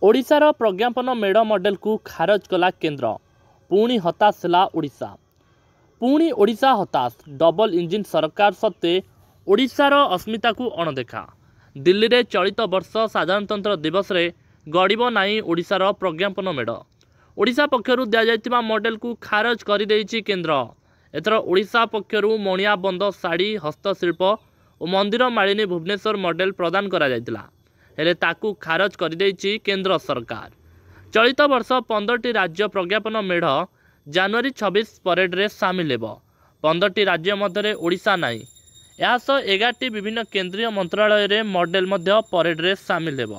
ओडिशार प्रज्ञापन मेढ़ मॉडल को खारज कला केन्द्र। पुणी हताश है ओडिशा। पुणी ओडिशा हताश। डबल इंजिन सरकार सत्वे ओडिशार अस्मिता को अणदेखा। दिल्ली रे चलित वर्ष साधारणतंत्र दिवस रे गड़ब नाई ओडिशार प्रज्ञापन मेढ़। ओडिशा पक्षरु दिया मॉडल को खारज कर देइछि केन्द्र। एथर ओडिशा पक्षरु मणिया बंद शाढ़ी हस्तशिल्प और मंदिर मालिनी भुवनेश्वर मॉडल प्रदान करा जायतिला। हेले ताकू खारज कर देइछि केंद्र सरकार। चलित वर्ष 15टी राज्य प्रज्ञापन मेढ़ जनवरी 26 परेड रे सामिल हेब। 15टी राज्य मध्य ओडिशा नहीं। यह 11टी विभिन्न केंद्रीय मंत्रालय रे मॉडल मध्य परेड रे सामिल हेब।